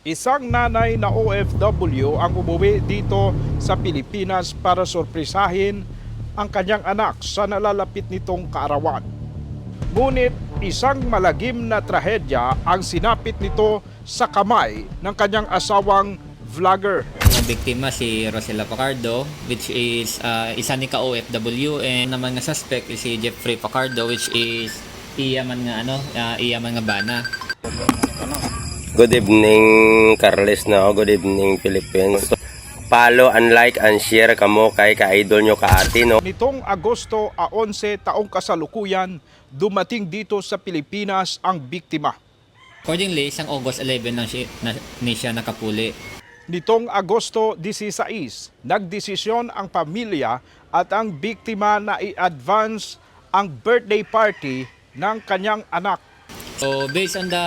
Isang nanay na OFW ang umuwi dito sa Pilipinas para sorpresahin ang kanyang anak sa nalalapit nitong kaarawan. Ngunit isang malagim na trahedya ang sinapit nito sa kamay ng kanyang asawang vlogger. Ang biktima si Rosella Pacardo, which is isa ni ka OFW, and naman nga suspect is si Jeffrey Pacardo, which is iya man nga bana. Good evening, Carles na. Good evening, Philippines. Follow and like and share kamo kay ka-idol nyo ka-ate, no? Nitong Agosto 11 taong kasalukuyan, dumating dito sa Pilipinas ang biktima. Accordingly, isang August 11 ni siya nakapuli. Nitong Agosto 16, nagdesisyon ang pamilya at ang biktima na i-advance ang birthday party ng kanyang anak. So based on the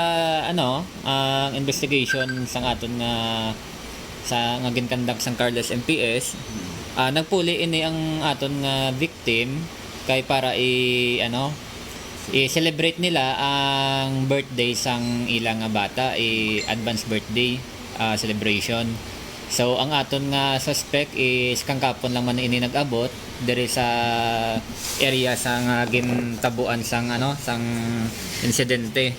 investigation sang aton nga sa nga ginkandak sang Carles MPS, nagpuli ini ang aton nga victim kay para i-celebrate nila ang birthday sang ilang nga bata, advance birthday celebration. So ang aton nga suspect is kangkapon lang man ini nag-abot diri sa area sang gintabuan sang insidente.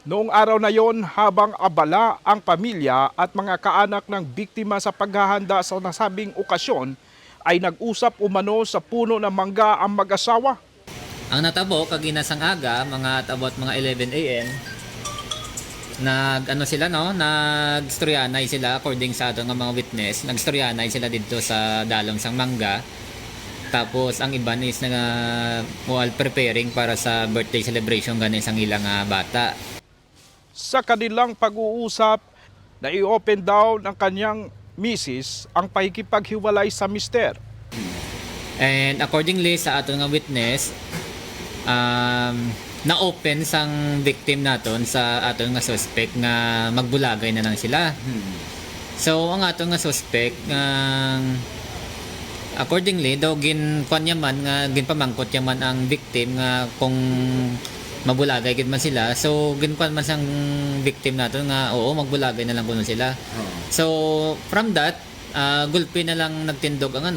Noong araw na yon, habang abala ang pamilya at mga kaanak ng biktima sa paghahanda sa nasabing okasyon, ay nag-usap umano sa puno ng mangga ang mag-asawa. Ang natabo kaginasang aga, mga about mga 11 AM, nagstoryanay sila according sa ato nga mga witness, nagstoryanay sila dito sa dalom sang mangga. Tapos ang iba is while preparing para sa birthday celebration ganin sang ilang bata. Sa kanilang pag-uusap, na i-open daw ng kanyang misis ang pakikipaghiwalay sa mister. And accordingly sa ato nga witness, na-open sang victim naton sa aton nga suspect nga magbulagay na lang sila. So ang aton nga suspect accordingly daw ginpamangkot yaman ang victim nga kung mabulagay gid man sila. So ginkuan man sang victim naton nga oo magbulagay na lang kuno sila. So from that gulpi na lang nagtindog ang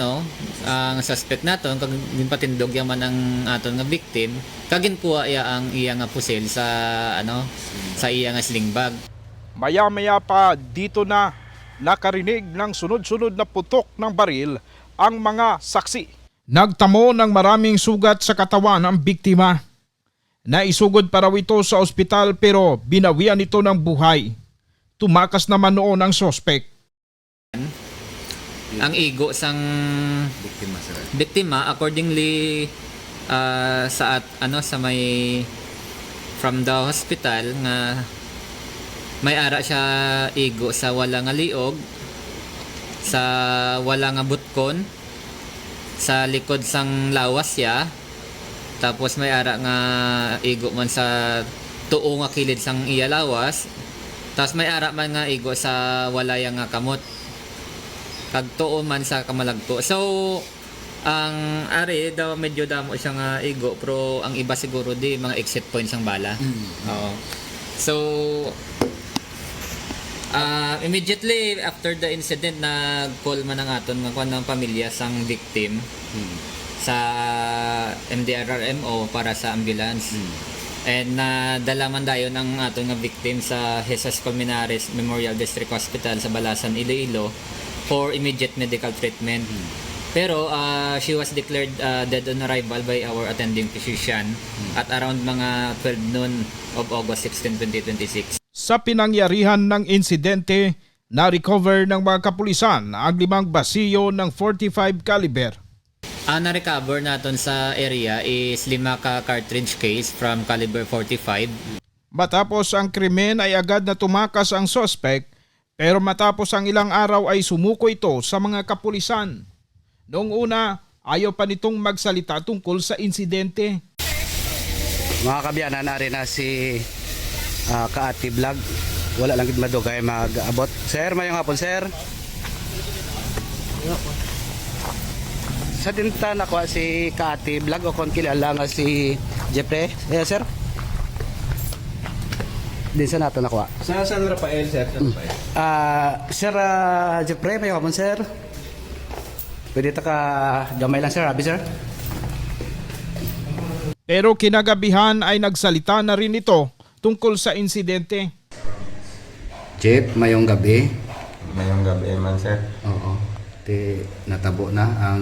ang suspect naton kag ginpatindog yaman ang aton nga victim kag ginkuha ang iya nga pusil sa sa iya nga sling bag. Maya-maya pa dito na nakarinig ng sunod-sunod na putok ng baril ang mga saksi. Nagtamo ng maraming sugat sa katawan ang biktima. Naisugod pa raw ito sa ospital pero binawian ito ng buhay. Tumakas naman noon ang suspect. Ang igo sang biktima accordingly sa may from the hospital nga may ara siya igo sa wala nga liog, sa wala nga butkon, sa likod sang lawas ya, tapos may ara nga igo man sa tuo nga kilid sang iya lawas, tapos may ara man nga igo sa walaya nga kamot kag tuo man sa kamalagto. So ang ari daw medyo damo siya nga igo pero ang iba siguro di mga exit points ang bala. Oo. So immediately after the incident nag-call man ang aton nga kuan ng pamilya sang victim sa MDRRMO para sa ambulance. And nadala man dayon ang aton nga victim sa Jesus Colmenares Memorial District Hospital sa Balasan, Iloilo for immediate medical treatment. Pero she was declared dead on arrival by our attending physician at around mga 12 noon of August 16, 2026. Sa pinangyarihan ng insidente, na-recover ng mga kapulisan ang 5 basiyo ng .45 caliber. Ang na-recover naton sa area is 5 ka cartridge case from caliber .45. Matapos ang krimen ay agad na tumakas ang suspect pero matapos ang ilang araw ay sumuko ito sa mga kapulisan. Noong una, ayaw pa nitong magsalita tungkol sa insidente. Mga kabiyanan na rin na si Kaati Vlog. Wala lang gid madugay mag-abot. Sir, mayong hapon, sir. Sa tinta nakuha si Kaati Vlog o kung kilala nga si Jeffrey. Sir. Din sa nato nakuha. Sa San Rafael, sir. San Rafael. Sir Jeffrey, may hapon sir. Pwede ta ka gamay lang sir, abi sir. Pero kinagabihan ay nagsalita na rin ito tungkol sa insidente. Jeff, mayong gabi. Mayong gabi man, sir. Oo. Ti natabo na ang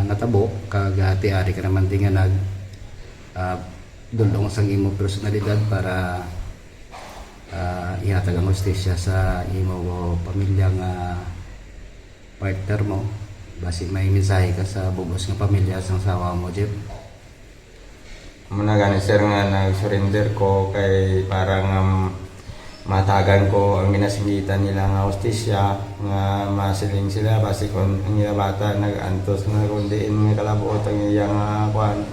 natabo kag ti ari ka naman di nga nag dulong sang imo personalidad para ihatag ang hostesya sa imo pamilya nga partner mo. Basi may mensahe ka sa bugos nga pamilya sang sawa mo, Jeff. Muna gani, sir, nga nag-surrender ko kay parang matagan ko ang ginasigitan nila nga hostisya nga masiling sila basi kon ang ila bata nag-antos nga kundiin nga kalabuot ang iya nga kuan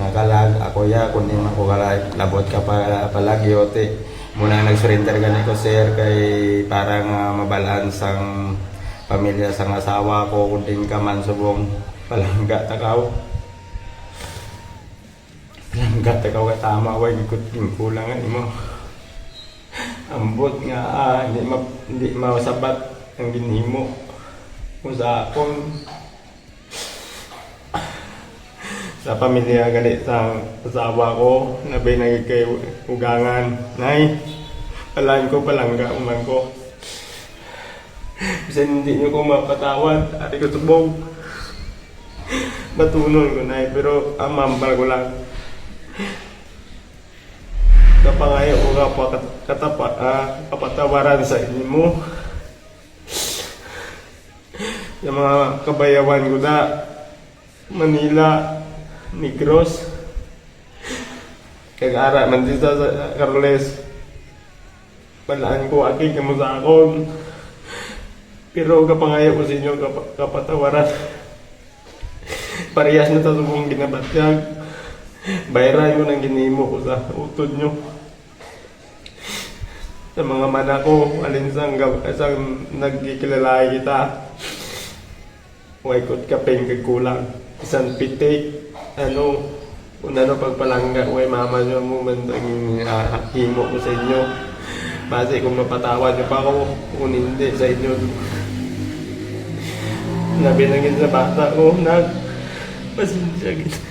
nga kalag ako ya kundi man ko kalabot ka palagyote muna nag-surrender gani ko, sir, kay parang mabalance ang pamilya sang asawa ko kundi ka man subong palangga takaw tama way kulang mo ambot nga hindi masabat ang ginhimo ko sa akong sa pamilya galit sa asawa ko nabay naging kay ugangan nay alain ko palangga umang ko kasi hindi nyo ko mapatawad ari ko tubog matunon ko nay pero amambal ko lang kapangayo ko kapatawaran sa inyo yung mga kabayawan ko na Manila, Negros kag-ara man dito sa Carles palaan ko aking kamusa akong pero kapangayo ko sa inyo kapatawaran parehas na tasubong ginabatyag bayaran ko ng ginimo ko sa utod nyo sa mga mana ko alinsang nagkikilalay kita huwag ko't kapeng kagkulang isang pitik kung ano pagpalangga huwag mama nyo mo man ang himo ko sa inyo base kung mapatawad nyo pa ako kung hindi sa inyo nabinagin sa bata ko pasensya kita.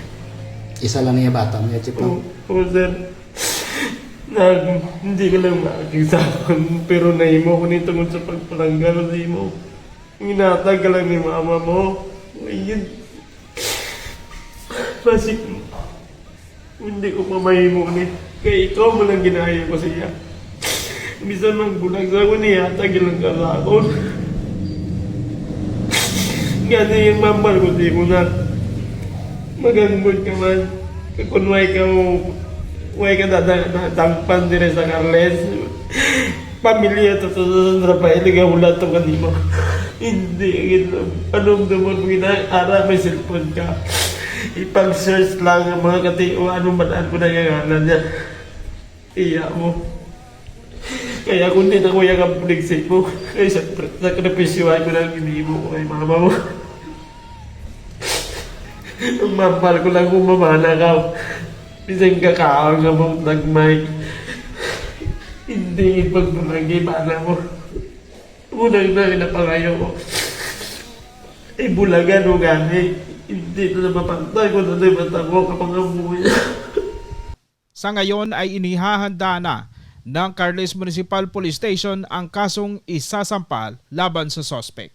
Isa lang niya bata mo, Jeff. Oo, sir. Hindi ko lang makakita pero nahimo ko nito sa pagpalangga sa imo. Ginatag ka lang ni mama mo. Ayun. Basi, hindi ko pa mahimo ni. Kaya ikaw mo lang ginaya ko siya. Bisan magbulag sa ako niya, tagilang ka sa ako. Gano'n yung mamal ko di mo na. Magandod ka man. Kung way ka dadangpan din sa Carles. Pamilya to sa San Rafael, wala to kanimo. Hindi, anong naman mo ginara, may cellphone ka. Ipag-search lang ang mga katiyo, anong manaan ko na yung ngalan niya. Iya mo. Kaya kung din ako yung kapuligsik mo, kaya sakripisyohan ko lang hindi mo kay mama mo. Ang mapal ko lang kung mamana ka. Bisang kakaon nga mo nagmay. Hindi ipagpalagi mana mo. Unang na pinapangayo ko. Ay bulagan o gani. Hindi na mapantay ko na naman ako kapangamuya. Sa ngayon ay inihahanda na ng Carles Municipal Police Station ang kasong isasampal laban sa suspect.